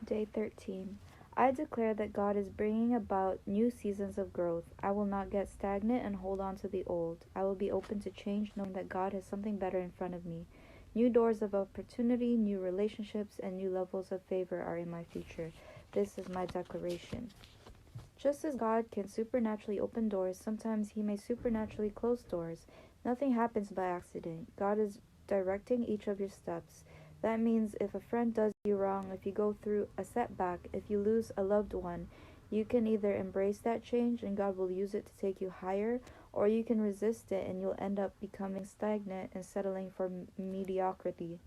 Day 13. I declare that God is bringing about new seasons of growth. I will not get stagnant and hold on to the old. I will be open to change, knowing that God has something better in front of me. New doors of opportunity, new relationships, and new levels of favor are in my future. This is my declaration. Just as God can supernaturally open doors, sometimes He may supernaturally close doors. Nothing happens by accident. God is directing each of your steps. That means if a friend does you wrong, if you go through a setback, if you lose a loved one, you can either embrace that change and God will use it to take you higher, or you can resist it and you'll end up becoming stagnant and settling for mediocrity.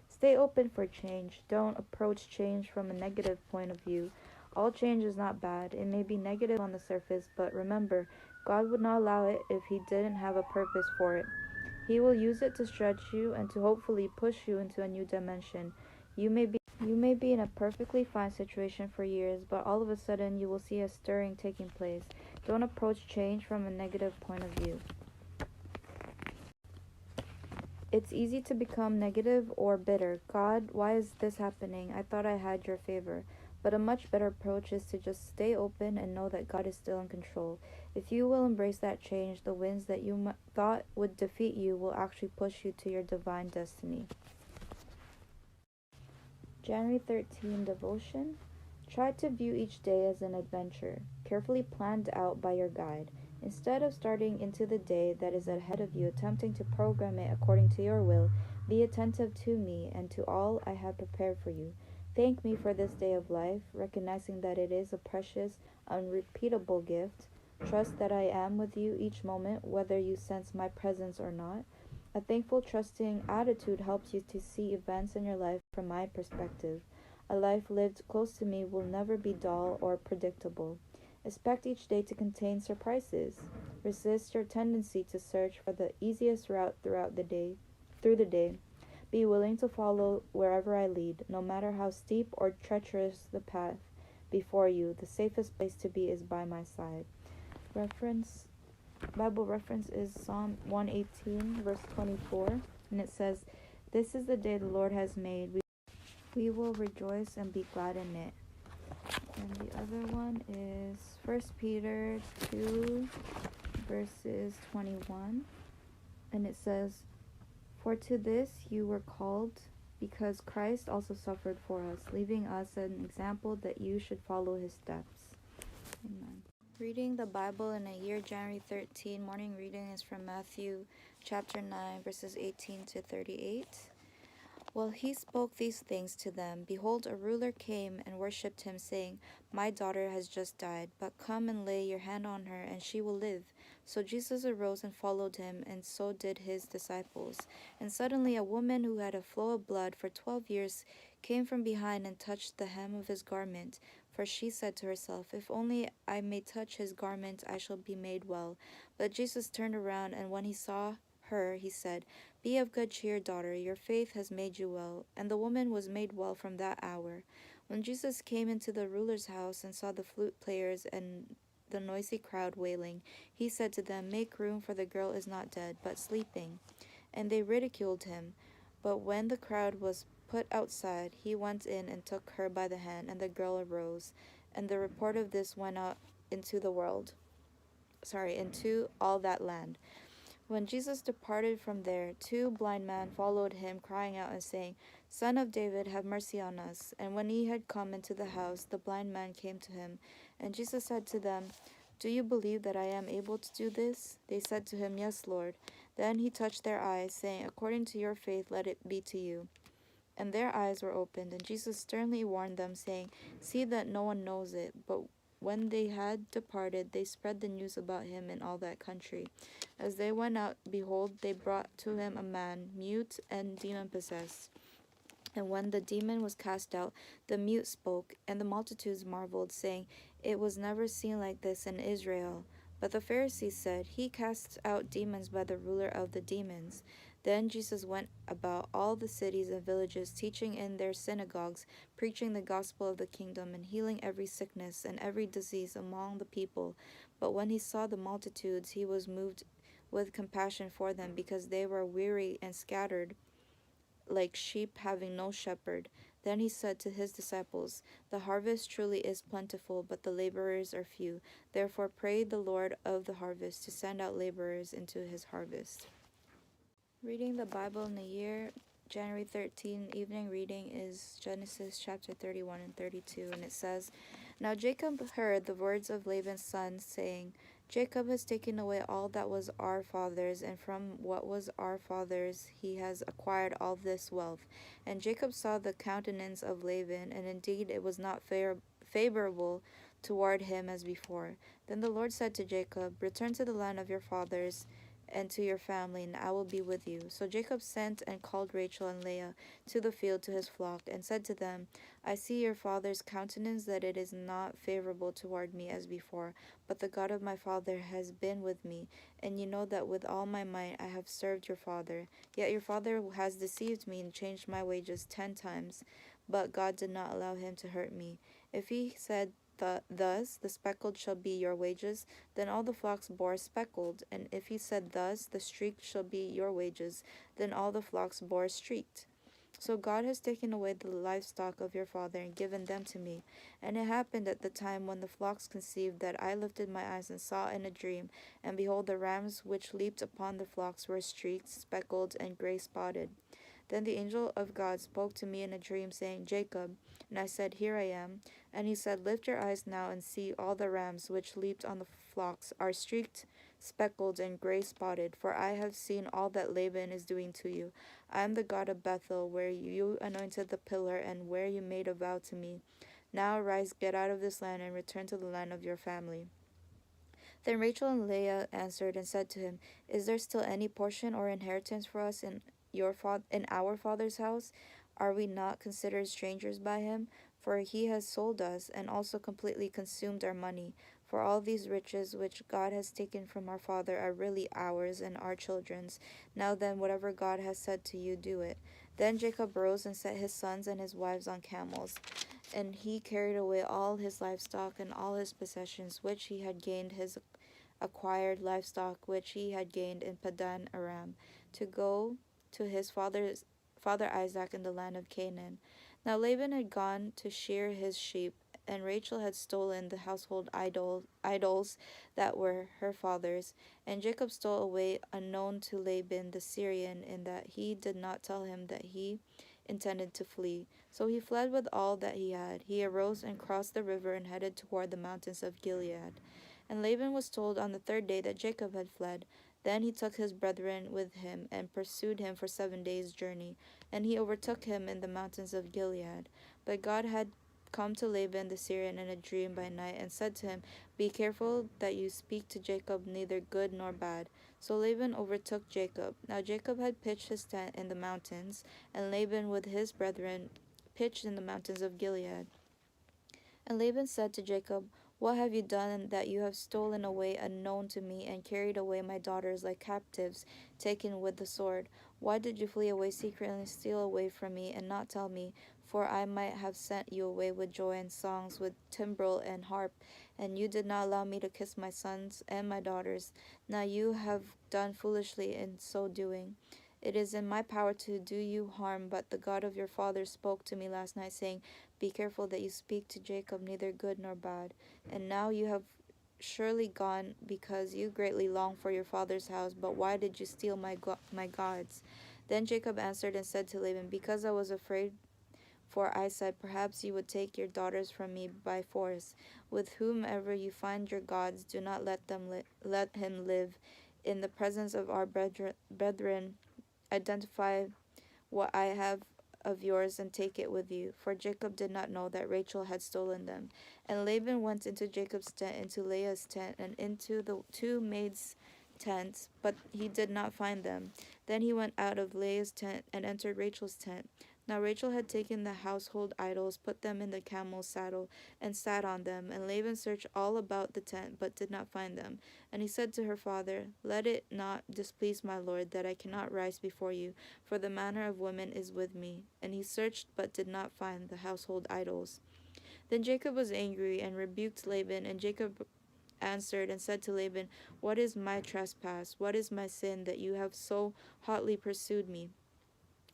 Stay open for change. Don't approach change from a negative point of view. All change is not bad. It may be negative on the surface, but remember, God would not allow it if He didn't have a purpose for it. He will use it to stretch you and to hopefully push you into a new dimension. You may be in a perfectly fine situation for years, but all of a sudden you will see a stirring taking place. Don't approach change from a negative point of view. It's easy to become negative or bitter. God, why is this happening? I thought I had your favor. But a much better approach is to just stay open and know that God is still in control. If you will embrace that change, the winds that you thought would defeat you will actually push you to your divine destiny. January 13 Devotion. Try to view each day as an adventure, carefully planned out by your guide. Instead of starting into the day that is ahead of you, attempting to program it according to your will, be attentive to me and to all I have prepared for you. Thank me for this day of life, recognizing that it is a precious, unrepeatable gift. Trust that I am with you each moment, whether you sense my presence or not. A thankful, trusting attitude helps you to see events in your life from my perspective. A life lived close to me will never be dull or predictable. Expect each day to contain surprises. Resist your tendency to search for the easiest route through the day. Be willing to follow wherever I lead, no matter how steep or treacherous the path before you. The safest place to be is by my side. Reference Bible reference is Psalm 118, verse 24, and it says, "This is the day the Lord has made. We will rejoice and be glad in it." And the other one is 1 Peter 2, verses 21, and it says, "For to this you were called, because Christ also suffered for us, leaving us an example that you should follow his steps." Amen. Reading the Bible in a year, January 13. Morning reading is from Matthew chapter 9, verses 18 to 38. While he spoke these things to them, behold, a ruler came and worshipped him, saying, "My daughter has just died, but come and lay your hand on her, and she will live." So Jesus arose and followed him, and so did his disciples. And suddenly a woman who had a flow of blood for 12 years came from behind and touched the hem of his garment. For she said to herself, "If only I may touch his garment, I shall be made well." But Jesus turned around, and when he saw her, he said, "Be of good cheer, daughter, your faith has made you well." And the woman was made well from that hour. When Jesus came into the ruler's house and saw the flute players and the noisy crowd wailing, he said to them, "Make room, for the girl is not dead, but sleeping." And they ridiculed him. But when the crowd was put outside, he went in and took her by the hand, and the girl arose. And the report of this went out into into all that land. When Jesus departed from there, two blind men followed him, crying out and saying, "Son of David, have mercy on us." And when he had come into the house, the blind man came to him. And Jesus said to them, "Do you believe that I am able to do this?" They said to him, "Yes, Lord." Then he touched their eyes, saying, "According to your faith, let it be to you." And their eyes were opened, and Jesus sternly warned them, saying, "See that no one knows it." But when they had departed, they spread the news about him in all that country. As they went out, behold, they brought to him a man, mute and demon-possessed. And when the demon was cast out, the mute spoke, and the multitudes marveled, saying, "It was never seen like this in Israel." But the Pharisees said, "He casts out demons by the ruler of the demons." Then Jesus went about all the cities and villages, teaching in their synagogues, preaching the gospel of the kingdom, and healing every sickness and every disease among the people. But when he saw the multitudes, he was moved with compassion for them, because they were weary and scattered like sheep having no shepherd. Then he said to his disciples, "The harvest truly is plentiful, but the laborers are few. Therefore pray the Lord of the harvest to send out laborers into his harvest." Reading the Bible in the year, January 13, evening reading is Genesis chapter 31 and 32, and it says, "Now Jacob heard the words of Laban's son, saying, Jacob has taken away all that was our father's, and from what was our father's he has acquired all this wealth. And Jacob saw the countenance of Laban, and indeed it was not favorable toward him as before. Then the Lord said to Jacob, Return to the land of your fathers and to your family, and I will be with you." So Jacob sent and called Rachel and Leah to the field to his flock, and said to them, "I see your father's countenance, that it is not favorable toward me as before, but the God of my father has been with me, and you know that with all my might I have served your father. Yet your father has deceived me and changed my wages 10 times, but God did not allow him to hurt me. If he said thus, the speckled shall be your wages, then all the flocks bore speckled. And if he said thus, the streaked shall be your wages, then all the flocks bore streaked. So God has taken away the livestock of your father and given them to me. And it happened at the time when the flocks conceived that I lifted my eyes and saw in a dream, and behold, the rams which leaped upon the flocks were streaked, speckled, and gray spotted. Then the angel of God spoke to me in a dream, saying, Jacob. And I said, Here I am. And he said, Lift your eyes now and see all the rams which leaped on the flocks are streaked, speckled, and gray spotted, for I have seen all that Laban is doing to you. I am the God of Bethel, where you anointed the pillar, and where you made a vow to me. Now arise, get out of this land, and return to the land of your family." Then Rachel and Leah answered and said to him, "Is there still any portion or inheritance for us in our father's house? Are we not considered strangers by him? For he has sold us, and also completely consumed our money. For all these riches which God has taken from our father are really ours and our children's. Now then, whatever God has said to you, do it." Then Jacob rose and set his sons and his wives on camels, and he carried away all his livestock and all his possessions which he had gained, his acquired livestock which he had gained in Padan Aram, to go to his father Isaac in the land of Canaan. Now Laban had gone to shear his sheep, and Rachel had stolen the household idols that were her father's. And Jacob stole away unknown to Laban the Syrian, in that he did not tell him that he intended to flee. So he fled with all that he had. He arose and crossed the river and headed toward the mountains of Gilead. And Laban was told on the third day that Jacob had fled. Then he took his brethren with him, and pursued him for 7 days' journey. And he overtook him in the mountains of Gilead. But God had come to Laban the Syrian in a dream by night, and said to him, Be careful that you speak to Jacob neither good nor bad. So Laban overtook Jacob. Now Jacob had pitched his tent in the mountains, and Laban with his brethren pitched in the mountains of Gilead. And Laban said to Jacob, What have you done that you have stolen away unknown to me, and carried away my daughters like captives, taken with the sword? Why did you flee away secretly and steal away from me, and not tell me? For I might have sent you away with joy and songs, with timbrel and harp, and you did not allow me to kiss my sons and my daughters. Now you have done foolishly in so doing. It is in my power to do you harm, but the God of your father spoke to me last night, saying, Be careful that you speak to Jacob neither good nor bad. And now you have surely gone, because you greatly long for your father's house. But why did you steal my gods? Then Jacob answered and said to Laban, Because I was afraid, for I said, Perhaps you would take your daughters from me by force. With whomever you find your gods, do not let him live. In the presence of our brethren, identify what I have of yours and take it with you. For Jacob did not know that Rachel had stolen them. And Laban went into Jacob's tent, into Leah's tent, and into the two maids' tents, but he did not find them. Then he went out of Leah's tent and entered Rachel's tent. Now Rachel had taken the household idols, put them in the camel's saddle, and sat on them. And Laban searched all about the tent, but did not find them. And he said to her father, Let it not displease my lord, that I cannot rise before you, for the manner of women is with me. And he searched, but did not find the household idols. Then Jacob was angry, and rebuked Laban. And Jacob answered and said to Laban, What is my trespass? What is my sin, that you have so hotly pursued me?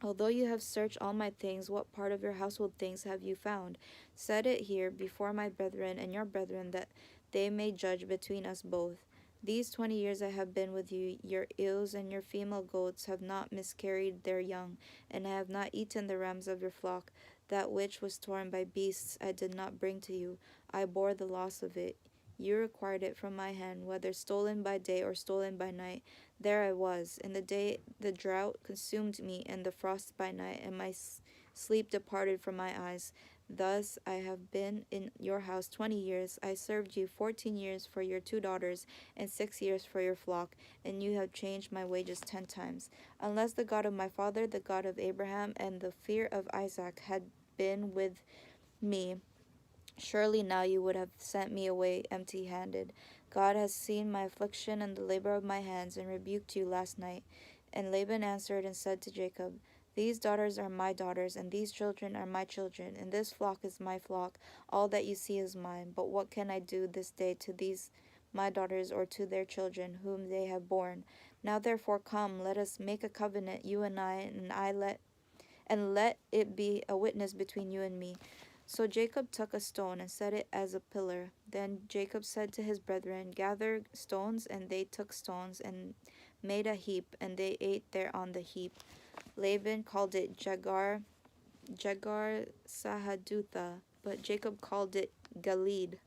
Although you have searched all my things, what part of your household things have you found? Set it here before my brethren and your brethren, that they may judge between us both. These 20 years I have been with you, your ewes and your female goats have not miscarried their young, and I have not eaten the rams of your flock. That which was torn by beasts I did not bring to you. I bore the loss of it. You required it from my hand, whether stolen by day or stolen by night. There I was. In the day the drought consumed me, and the frost by night, and my sleep departed from my eyes. Thus I have been in your house 20 years. I served you 14 years for your 2 daughters, and 6 years for your flock, and you have changed my wages 10 times. Unless the God of my father, the God of Abraham, and the fear of Isaac had been with me, surely now you would have sent me away empty handed. God has seen my affliction and the labor of my hands, and rebuked you last night. And Laban answered and said to Jacob, These daughters are my daughters, and these children are my children, and this flock is my flock. All that you see is mine. But what can I do this day to these my daughters, or to their children, whom they have borne? Now therefore come, let us make a covenant, you and let it be a witness between you and me. So Jacob took a stone and set it as a pillar. Then Jacob said to his brethren, Gather stones, and they took stones and made a heap, and they ate there on the heap. Laban called it Jagar Sahadutha, but Jacob called it Galid.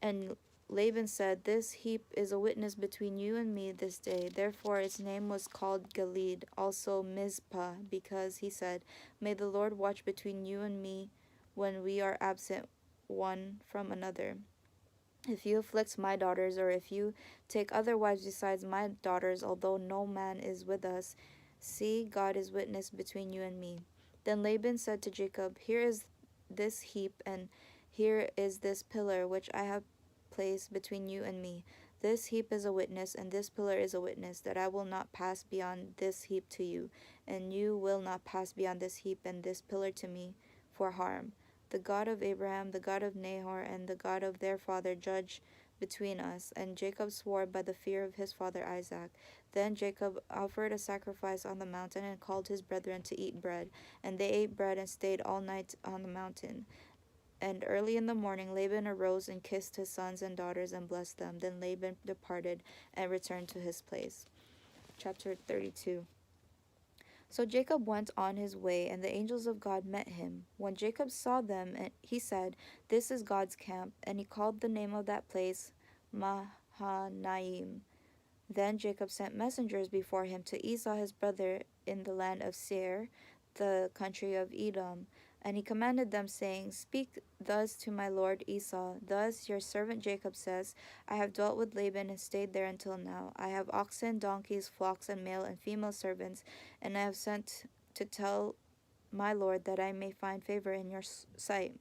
And Laban said, This heap is a witness between you and me this day. Therefore its name was called Galid, also Mizpah, because he said, May the Lord watch between you and me when we are absent one from another. If you afflict my daughters, or if you take other wives besides my daughters, although no man is with us, see, God is witness between you and me. Then Laban said to Jacob, Here is this heap, and here is this pillar which I have placed between you and me. This heap is a witness, and this pillar is a witness, that I will not pass beyond this heap to you, and you will not pass beyond this heap and this pillar to me for harm. The God of Abraham, the God of Nahor, and the God of their father judge between us. And Jacob swore by the fear of his father Isaac. Then Jacob offered a sacrifice on the mountain, and called his brethren to eat bread. And they ate bread and stayed all night on the mountain. And early in the morning Laban arose and kissed his sons and daughters and blessed them. Then Laban departed and returned to his place. Chapter 32. So Jacob went on his way, and the angels of God met him. When Jacob saw them, he said, This is God's camp. And he called the name of that place Mahanaim. Then Jacob sent messengers before him to Esau his brother in the land of Seir, the country of Edom. And he commanded them, saying, Speak thus to my lord Esau. Thus your servant Jacob says, I have dwelt with Laban and stayed there until now. I have oxen, donkeys, flocks, and male and female servants, and I have sent to tell my lord that I may find favor in your sight.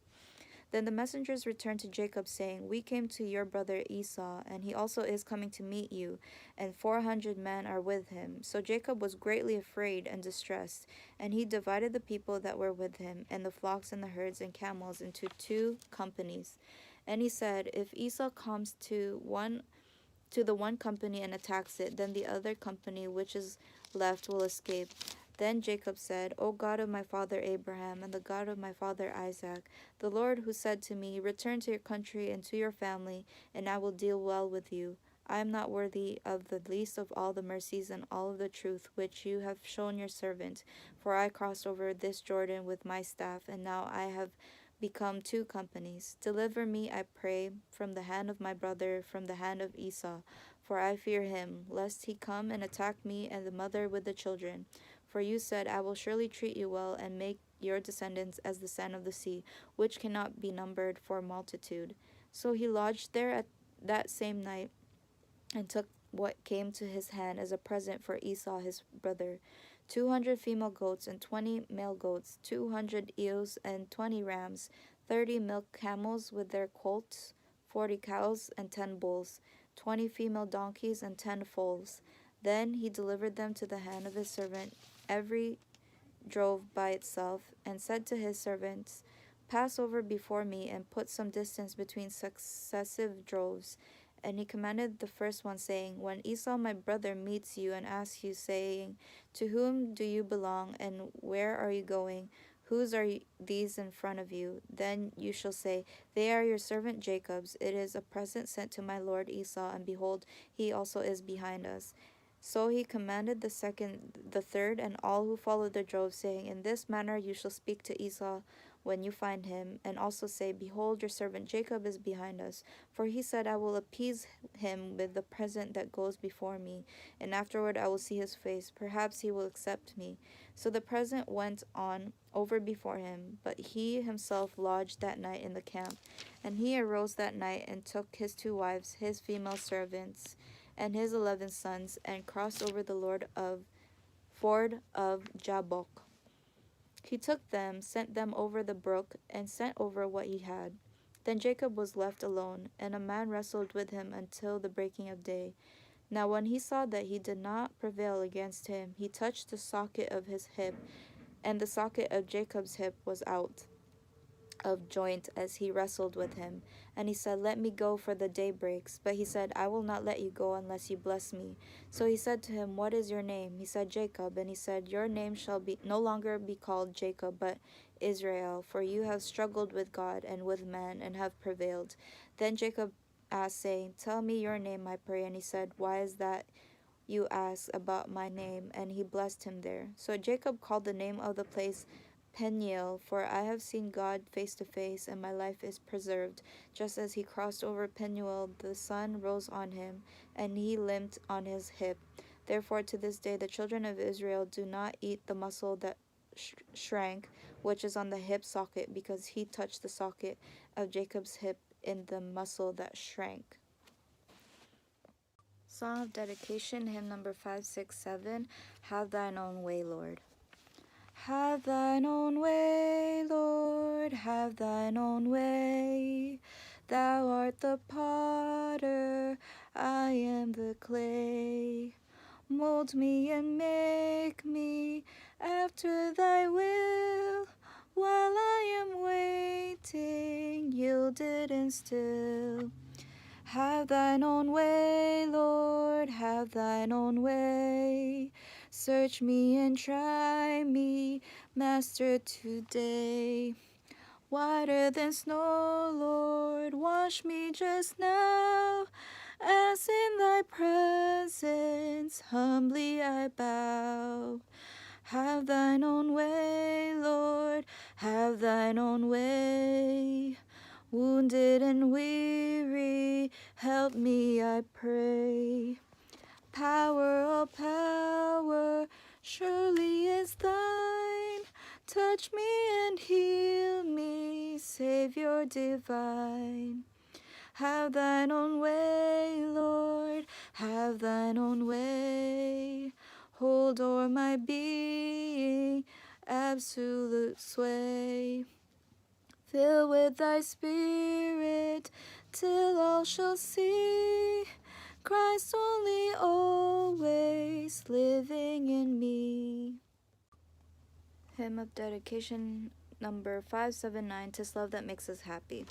Then the messengers returned to Jacob, saying, We came to your brother Esau, and he also is coming to meet you, and 400 men are with him. So Jacob was greatly afraid and distressed, and he divided the people that were with him, and the flocks and the herds and camels, into 2 companies. And he said, If Esau comes to the one company and attacks it, then the other company which is left will escape. Then Jacob said, O God of my father Abraham, and the God of my father Isaac, the Lord who said to me, Return to your country and to your family, and I will deal well with you. I am not worthy of the least of all the mercies and all of the truth which you have shown your servant, for I crossed over this Jordan with my staff, and now I have become 2 companies. Deliver me, I pray, from the hand of my brother, from the hand of Esau, for I fear him, lest he come and attack me and the mother with the children. For you said, I will surely treat you well, and make your descendants as the sand of the sea, which cannot be numbered for multitude. So he lodged there at that same night, and took what came to his hand as a present for Esau his brother, 200 female goats and 20 male goats, 200 ewes and 20 rams, 30 milk camels with their colts, 40 cows and 10 bulls, 20 female donkeys and 10 foals. Then he delivered them to the hand of his servant, every drove by itself, and said to his servants, Pass over before me, and put some distance between successive droves. And he commanded the first one, saying, When Esau my brother meets you and asks you, saying, To whom do you belong, and where are you going? Whose are these in front of you? Then you shall say, They are your servant Jacob's. It is a present sent to my lord Esau, and behold, he also is behind us. So he commanded the second, the third, and all who followed the drove, saying, In this manner you shall speak to Esau when you find him, and also say, Behold, your servant Jacob is behind us. For he said, I will appease him with the present that goes before me, and afterward I will see his face. Perhaps he will accept me. So the present went on over before him, but he himself lodged that night in the camp. And he arose that night and took his 2 wives, his female servants, and his 11 sons, and crossed over the ford of Jabbok. He took them, sent them over the brook, and sent over what he had. Then Jacob was left alone, and a man wrestled with him until the breaking of day. Now when he saw that he did not prevail against him, he touched the socket of his hip, and the socket of Jacob's hip was out of joint as he wrestled with him. And he said, Let me go, for the day breaks. But he said, I will not let you go unless you bless me. So he said to him, What is your name? He said, Jacob. And he said, Your name shall be no longer be called Jacob, but Israel, for you have struggled with God and with man, and have prevailed. Then Jacob asked, saying, Tell me your name, I pray. And he said, Why is that you ask about my name? And he blessed him there. So Jacob called the name of the place Peniel, for I have seen God face to face, and my life is preserved. Just as he crossed over Peniel, the sun rose on him, and he limped on his hip. Therefore to this day the children of Israel do not eat the muscle that shrank, which is on the hip socket, because he touched the socket of Jacob's hip in the muscle that shrank. Song of Dedication, hymn number 567, Have Thine Own Way, Lord. Have thine own way, Lord, have thine own way. Thou art the potter, I am the clay. Mold me and make me after thy will, while I am waiting, yielded and still. Have thine own way, Lord, have thine own way. Search me and try me, Master, today. Whiter than snow, Lord, wash me just now, as in thy presence humbly I bow. Have thine own way, Lord, have thine own way. Wounded and weary, help me, I pray. Power, oh power, surely is thine. Touch me and heal me, Savior divine. Have thine own way, Lord, have thine own way. Hold o'er my being, absolute sway. Fill with thy spirit, till all shall see Christ only, always living in me. Hymn of Dedication number 579, 'Tis Love That Makes Us Happy.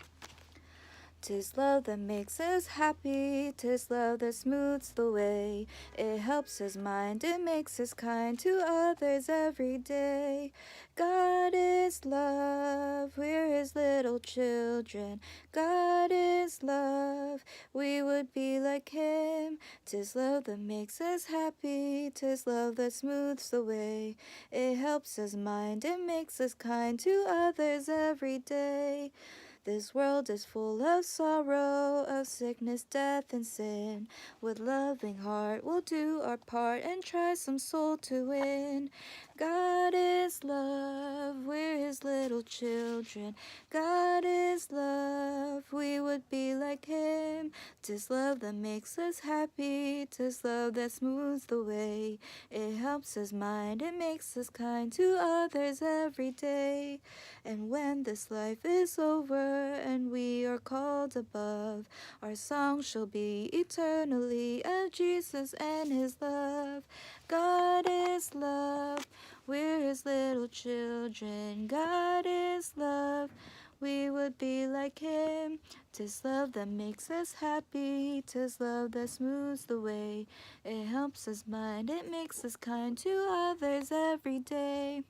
'Tis love that makes us happy, 'tis love that smooths the way. It helps us mind, it makes us kind to others every day. God is love, we're his little children. God is love, we would be like him. 'Tis love that makes us happy, 'tis love that smooths the way. It helps us mind, it makes us kind to others every day. This world is full of sorrow, of sickness, death, and sin. With loving heart we'll do our part and try some soul to win. God is love, we're his little children. God is love, we would be like him. 'Tis love that makes us happy, 'tis love that smooths the way. It helps us mind, it makes us kind to others every day. And when this life is over and we are called above, our song shall be eternally of Jesus and his love. God is love, we're his little children. God is love, we would be like him. 'Tis love that makes us happy, 'tis love that smooths the way. It helps us mind, it makes us kind to others every day.